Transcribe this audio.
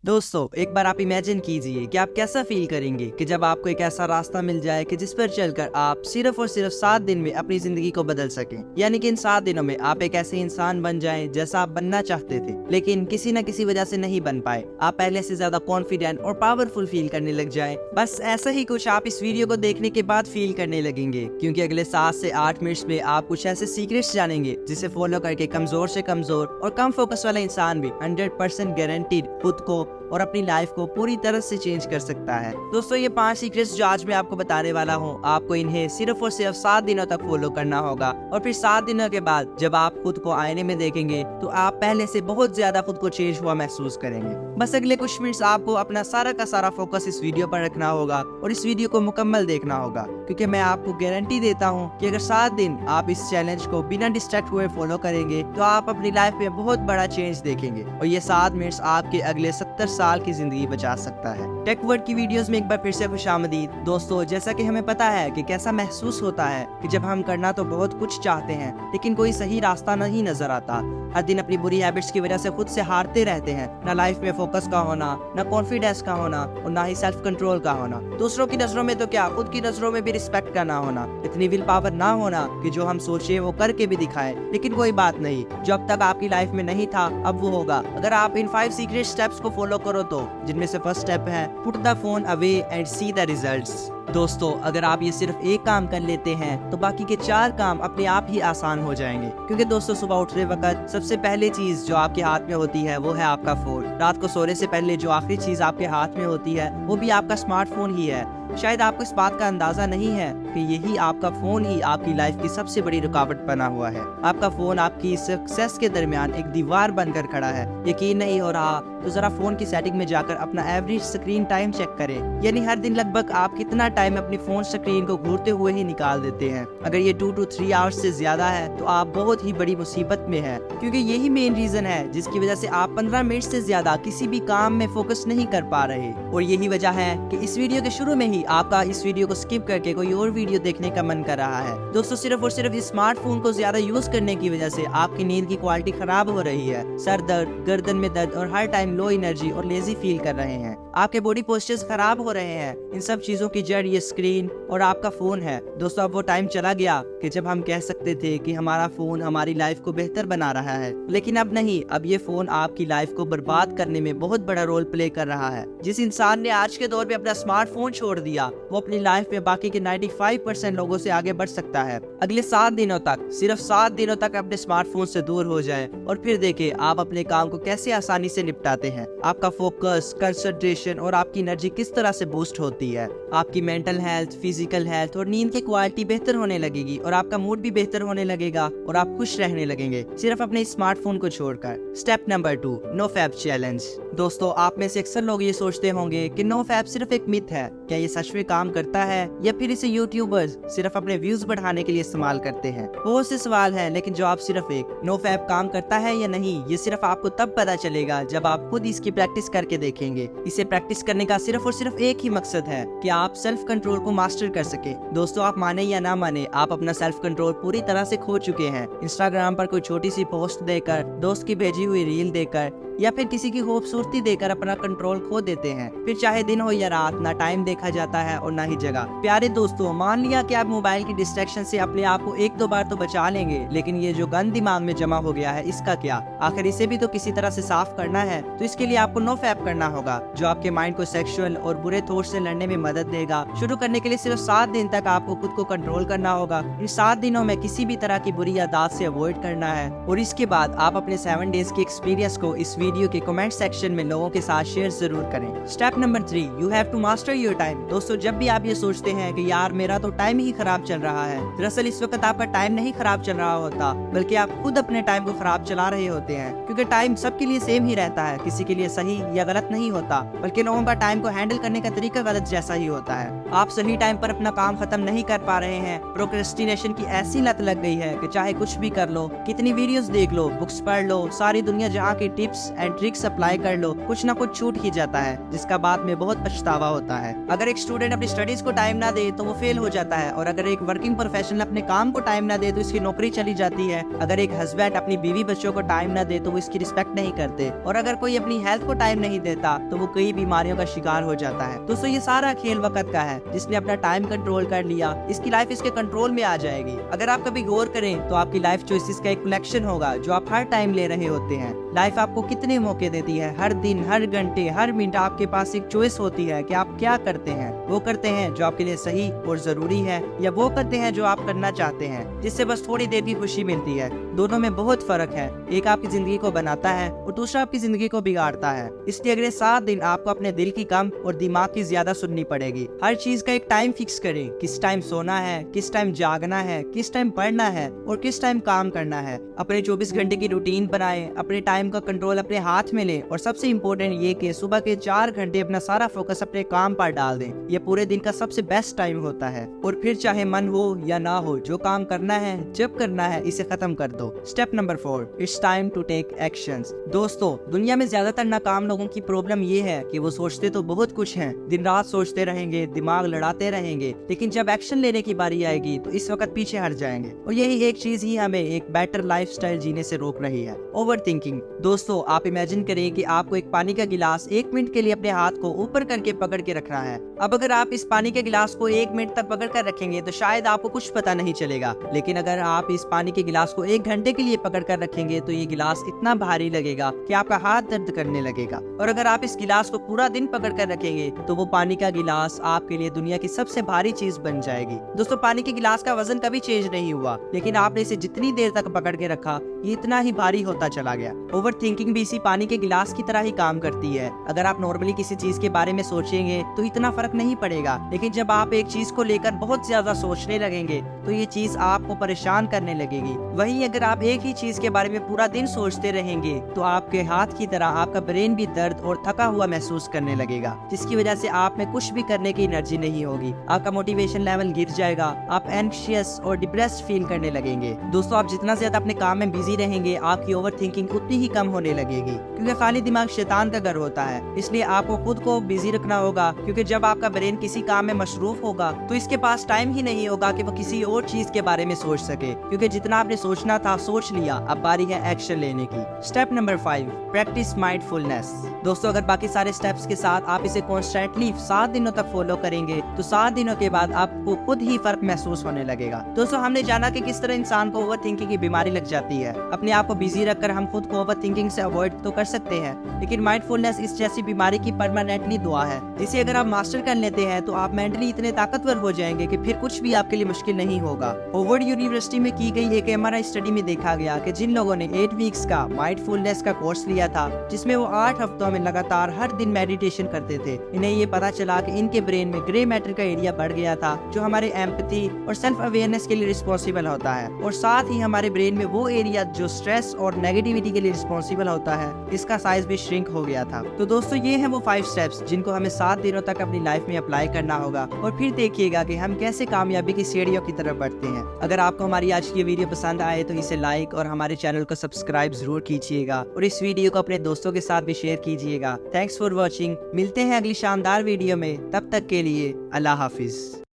दोस्तों, एक बार आप इमेजिन कीजिए कि आप कैसा फील करेंगे कि जब आपको एक ऐसा रास्ता मिल जाए कि जिस पर चलकर आप सिर्फ और सिर्फ 7 दिन में अपनी जिंदगी को बदल सकें। यानी कि इन 7 दिनों में आप एक ऐसे इंसान बन जाएं जैसा आप बनना चाहते थे, लेकिन किसी न किसी वजह से नहीं बन पाए। आप पहले से ज्यादा कॉन्फिडेंट और पावरफुल फील करने लग जाए। बस ऐसा ही कुछ आप इस वीडियो को देखने के बाद फील करने लगेंगे, क्योंकि अगले 7 से 8 मिनट्स में आप कुछ ऐसे सीक्रेट्स जानेंगे जिसे फॉलो करके कमजोर से कमजोर और कम फोकस वाला इंसान भी 100% गारंटीड खुद को और अपनी लाइफ को पूरी तरह से चेंज कर सकता है। दोस्तों, ये 5 सीक्रेट्स जो आज मैं आपको बताने वाला हूँ, आपको इन्हें सिर्फ और सिर्फ 7 दिनों तक फॉलो करना होगा। और फिर 7 दिनों के बाद जब आप खुद को आईने में देखेंगे तो आप पहले से बहुत ज्यादा खुद को चेंज हुआ महसूस करेंगे। बस अगले कुछ मिनट्स आपको अपना सारा का सारा फोकस इस वीडियो पर रखना होगा और इस वीडियो को मुकम्मल देखना होगा, क्योंकि मैं आपको गारंटी देता हूँ कि अगर 7 दिन आप इस चैलेंज को बिना डिस्ट्रैक्ट हुए फॉलो करेंगे तो आप अपनी लाइफ में बहुत बड़ा चेंज देखेंगे और ये 7 मिनट्स आपके अगले 70 साल की जिंदगी बचा सकता है। टेक वर्ड की वीडियोस में एक बार फिर से खुशामदीद। दोस्तों, जैसा कि हमें पता है कि कैसा महसूस होता है कि जब हम करना तो बहुत कुछ चाहते हैं लेकिन कोई सही रास्ता नहीं नजर आता। हर दिन अपनी बुरी हैबिट्स की वजह से खुद से हारते रहते हैं। ना लाइफ में फोकस का होना, ना कॉन्फिडेंस का होना और ना ही सेल्फ कंट्रोल का होना। दूसरों की नजरों में तो क्या, खुद की नजरों में भी रिस्पेक्ट का ना होना। इतनी विल पावर ना होना कि जो हम सोचे वो करके भी दिखाए। लेकिन कोई बात नहीं, जो अब तक आपकी लाइफ में नहीं था अब वो होगा अगर आप इन 5 सीक्रेट स्टेप्स को फॉलो करो तो, जिनमें से फर्स्ट स्टेप है put the phone away and see the results. दोस्तों, अगर आप ये सिर्फ एक काम कर लेते हैं तो बाकी के 4 काम अपने आप ही आसान हो जाएंगे। क्योंकि दोस्तों, सुबह उठते वक्त सबसे पहले चीज जो आपके हाथ में होती है वो है आपका फोन। रात को सोने से पहले जो आखिरी चीज आपके हाथ में होती है वो भी आपका स्मार्टफोन ही है। शायद आपको इस बात का अंदाजा नहीं है कि यही आपका फोन ही आपकी लाइफ की सबसे बड़ी रुकावट बना हुआ है। आपका फोन आपकी सक्सेस के दरमियान एक दीवार बनकर खड़ा है। यकीन नहीं हो रहा तो जरा फोन की सेटिंग में जाकर अपना एवरेज स्क्रीन टाइम चेक करें। यानी हर दिन लगभग आप कितना टाइम अपनी फोन स्क्रीन को घूरते हुए ही निकाल देते हैं। अगर ये 2 to 3 आवर्स से ज्यादा है तो आप बहुत ही बड़ी मुसीबत में हैं, क्योंकि यही मेन रीजन है जिसकी वजह से आप 15 मिनट से ज्यादा किसी भी काम में फोकस नहीं कर पा रहे। और यही वजह है कि इस वीडियो के शुरू में ही आपका इस वीडियो को स्किप करके कोई और वीडियो देखने का मन कर रहा है। दोस्तों, सिर्फ और सिर्फ इस स्मार्टफोन को ज्यादा यूज करने की वजह से आपकी नींद की क्वालिटी खराब हो रही है। सर दर्द, गर्दन में दर्द और हर टाइम लो एनर्जी और लेजी फील कर रहे हैं। आपके बॉडी पोस्चर्स खराब हो रहे हैं। इन सब चीजों की जड़ ये स्क्रीन और आपका फोन है। दोस्तों, अब वो टाइम चला गया कि जब हम कह सकते थे कि हमारा फोन हमारी लाइफ को बेहतर बना रहा है, लेकिन अब नहीं। अब ये फोन आपकी लाइफ को बर्बाद करने में बहुत बड़ा रोल प्ले कर रहा है। जिस इंसान ने आज के दौर में अपना स्मार्टफोन छोड़ दिया वो अपनी लाइफ में बाकी के 95% लोगों से आगे बढ़ सकता है। अगले 7 दिनों तक, सिर्फ 7 दिनों तक अपने स्मार्टफोन से दूर हो जाए और फिर देखें आप अपने काम को कैसे आसानी से निपटाते हैं। आपका फोकस, कंसंट्रेशन और आपकी एनर्जी किस तरह से बूस्ट होती है। आपकी मेंटल हेल्थ, फिजिकल हेल्थ और नींद की क्वालिटी बेहतर होने लगेगी और आपका मूड भी बेहतर होने लगेगा और आप खुश रहने लगेंगे, सिर्फ अपने स्मार्टफोन को छोड़कर। Step number 2, no fap challenge. दोस्तों, आप में से अक्सर लोग ये सोचते होंगे कि नो फैब सिर्फ एक मिथ है। क्या ये सच में काम करता है या फिर इसे यूट्यूबर्स सिर्फ अपने व्यूज बढ़ाने के लिए इस्तेमाल करते हैं? बहुत से सवाल हैं, लेकिन जवाब सिर्फ एक, नो फैब काम करता है या नहीं ये सिर्फ आपको तब पता चलेगा जब आप खुद इसकी प्रैक्टिस करके देखेंगे। इसे प्रैक्टिस करने का सिर्फ और सिर्फ एक ही मकसद है कि आप सेल्फ कंट्रोल को मास्टर कर सके। दोस्तों, आप माने या ना माने, आप अपना सेल्फ कंट्रोल पूरी तरह से खो चुके हैं। इंस्टाग्राम पर कोई छोटी सी पोस्ट देकर, दोस्त की भेजी हुई रील देकर या फिर किसी की खूबसूरती देकर अपना कंट्रोल खो देते हैं। फिर चाहे दिन हो या रात, ना टाइम देखा जाता है और ना ही जगह। प्यारे दोस्तों, मान लिया कि आप मोबाइल की डिस्ट्रैक्शन से अपने आप को 1-2 बार तो बचा लेंगे, लेकिन ये जो गंद दिमाग में जमा हो गया है इसका क्या? आखिर इसे भी तो किसी तरह से साफ करना है। तो इसके लिए आपको नो फैब करना होगा, जो आपके माइंड को सेक्सुअल और बुरे थॉट से लड़ने में मदद देगा। शुरू करने के लिए सिर्फ 7 दिन तक आपको खुद को कंट्रोल करना होगा। इन 7 दिनों में किसी भी तरह की बुरी आदत से अवॉइड करना है और इसके बाद आप अपने 7 डेज के एक्सपीरियंस को इस वीडियो के कमेंट सेक्शन में लोगों के साथ शेयर जरूर करें। Step number 3, you have to master your time. दोस्तों, जब भी आप ये सोचते हैं कि यार मेरा तो टाइम ही खराब चल रहा है, दरअसल इस वक्त आपका टाइम नहीं खराब चल रहा होता, बल्कि आप खुद अपने टाइम को खराब चला रहे होते हैं। क्योंकि टाइम सबके लिए सेम ही रहता है, किसी के लिए सही या गलत नहीं होता, बल्कि लोगों का टाइम को हैंडल करने का तरीका गलत जैसा ही होता है। आप सही टाइम पर अपना काम खत्म नहीं कर पा रहे हैं। प्रोक्रेस्टिनेशन की ऐसी लत लग गई है कि चाहे कुछ भी कर लो, कितनी वीडियोस देख लो, बुक्स पढ़ लो, सारी दुनिया जहाँ की टिप्स एंड ट्रिक्स अप्लाई कर लो, कुछ ना कुछ छूट ही जाता है जिसका बाद में बहुत पछतावा होता है। अगर एक स्टूडेंट अपनी स्टडीज को टाइम ना दे तो वो फेल हो जाता है, और अगर एक वर्किंग प्रोफेशनल अपने काम को टाइम ना दे तो इसकी नौकरी चली जाती है। अगर एक हस्बैंड अपनी बीवी बच्चों को टाइम ना दे तो वो इसकी रिस्पेक्ट नहीं करते, और अगर कोई अपनी हेल्थ को टाइम नहीं देता तो वो कई बीमारियों का शिकार हो जाता है। दोस्तों ये सारा खेल वक्त का है, जिसने अपना टाइम कंट्रोल कर लिया इसकी लाइफ इसके कंट्रोल में आ जाएगी। अगर आप कभी गौर करें तो आपकी लाइफ चॉइसेस का एक कलेक्शन होगा जो आप हर टाइम ले रहे होते हैं। लाइफ आपको कितने मौके देती है, हर दिन, हर घंटे, हर मिनट आपके पास एक चॉइस होती है कि आप क्या करते हैं। वो करते हैं जो आपके लिए सही और जरूरी है, या वो करते हैं जो आप करना चाहते हैं जिससे बस थोड़ी देर की खुशी मिलती है। दोनों में बहुत फर्क है, एक आपकी जिंदगी को बनाता है और दूसरा आपकी जिंदगी को बिगाड़ता है। इसलिए अगले 7 दिन आपको अपने दिल की कम और दिमाग की ज्यादा सुननी पड़ेगी। हर चीज का एक टाइम फिक्स करें, किस टाइम सोना है, किस टाइम जागना है, किस टाइम पढ़ना है और किस टाइम काम करना है। अपने 24 घंटे की रूटीन बनाएं, अपने टाइम का कंट्रोल अपने हाथ में लें, और सबसे इम्पोर्टेंट ये कि सुबह के 4 घंटे अपना सारा फोकस अपने काम पर डाल दें। ये पूरे दिन का सबसे बेस्ट टाइम होता है, और फिर चाहे मन हो या ना हो, जो काम करना है जब करना है इसे खत्म कर दो। Step number 4, it's time to take actions. दोस्तों दुनिया में ज्यादातर नाकाम लोगों की प्रॉब्लम ये है कि वो सोचते तो बहुत कुछ है, दिन रात सोचते रहेंगे, दिमाग लड़ाते रहेंगे, लेकिन जब एक्शन लेने की बारी आएगी तो इस वक्त पीछे हट जाएंगे। और यही एक चीज ही हमें एक बेटर लाइफस्टाइल जीने से रोक रही है, ओवर थिंकिंग। दोस्तों आप इमेजिन करें कि आपको एक पानी का गिलास 1 मिनट के लिए अपने हाथ को ऊपर करके पकड़ के रखना है। अब अगर आप इस पानी के गिलास को 1 मिनट तक पकड़ कर रखेंगे तो शायद आपको कुछ पता नहीं चलेगा, लेकिन अगर आप इस पानी के गिलास को 1 घंटे के लिए पकड़ कर रखेंगे तो ये गिलास इतना भारी लगेगा कि आपका हाथ दर्द करने लगेगा। और अगर आप इस गिलास को पूरा दिन पकड़ कर रखेंगे तो वो पानी का गिलास आपके लिए दुनिया की सबसे भारी चीज बन जाएगी। दोस्तों पानी के गिलास का वजन कभी चेंज नहीं हुआ, लेकिन आपने इसे जितनी देर तक पकड़ के रखा ये इतना ही भारी होता चला गया। ओवर थिंकिंग भी इसी पानी के गिलास की तरह ही काम करती है। अगर आप नॉर्मली किसी चीज के बारे में सोचेंगे तो इतना फर्क नहीं पड़ेगा, लेकिन जब आप एक चीज को लेकर बहुत ज्यादा सोचने लगेंगे तो ये चीज आपको परेशान करने लगेगी। वहीं अगर आप एक ही चीज के बारे में पूरा दिन सोचते रहेंगे तो आपके हाथ की तरह आपका ब्रेन भी दर्द और थका हुआ महसूस करने लगेगा, जिसकी वजह से आप में कुछ भी करने की एनर्जी नहीं होगी, आपका मोटिवेशन लेवल गिर जाएगा, आप एंग्शियस और डिप्रेस्ड फील करने लगेंगे। दोस्तों आप जितना ज्यादा अपने काम में बिजी रहेंगे आपकी ओवर थिंकिंग उतनी ही कम होने लगेगी, क्योंकि खाली दिमाग शैतान का घर होता है। इसलिए आपको खुद को बिजी रखना होगा, क्योंकि जब आपका ब्रेन किसी काम में मशरूफ होगा तो इसके पास टाइम ही नहीं होगा कि वो किसी और चीज के बारे में सोच सके, क्योंकि जितना आपने सोचना था सोच लिया, अब बारी है एक्शन लेने की। Step number 5, practice mindfulness. दोस्तों अगर बाकी सारे स्टेप्स के साथ आप इसे कॉन्स्टेंटली 7 दिनों तक फॉलो करेंगे तो 7 दिनों के बाद आपको खुद ही फर्क महसूस होने लगेगा। दोस्तों हमने जाना कि किस तरह इंसान को ओवर थिंकिंग की बीमारी लग जाती है। अपने आप को बिजी रखकर हम खुद को ओवर थिंकिंग से अवॉइड तो कर सकते हैं, लेकिन माइंडफुलनेस इस जैसी बीमारी की परमानेंटली दुआ है, जिसे अगर आप मास्टर कर लेते हैं तो आप मेंटली इतने ताकतवर हो जाएंगे कि फिर कुछ भी आपके लिए मुश्किल नहीं होगा। हार्वर्ड यूनिवर्सिटी में की गई एक MRI स्टडी में देखा गया कि जिन लोगों ने 8 वीक्स का माइंडफुलनेस का कोर्स लिया था, जिसमें वो 8 हफ्तों में लगातार हर दिन मेडिटेशन करते थे, इन्हें ये पता चला कि इनके ब्रेन में ग्रे मैटर का एरिया बढ़ गया था जो हमारे एम्पैथी और सेल्फ अवेयरनेस के लिए रिस्पॉन्सिबल होता है, और साथ ही हमारे ब्रेन में वो एरिया जो स्ट्रेस और नेगेटिविटी के लिए रिस्पॉन्सिबल होता है, इसका साइज भी श्रिंक हो गया था। तो दोस्तों ये हैं वो 5 स्टेप्स जिनको हमें 7 दिनों तक अपनी लाइफ में अप्लाई करना होगा, और फिर देखिएगा कि हम कैसे कामयाबी की सीढ़ियों की तरफ बढ़ते हैं। अगर आपको हमारी आज की वीडियो पसंद आए तो इसे लाइक और हमारे चैनल को सब्सक्राइब जरूर कीजिएगा, और इस वीडियो को अपने दोस्तों के साथ भी शेयर कीजिएगा। Thanks for watching. मिलते हैं अगली शानदार वीडियो में, तब तक के लिए अल्लाह हाफिज।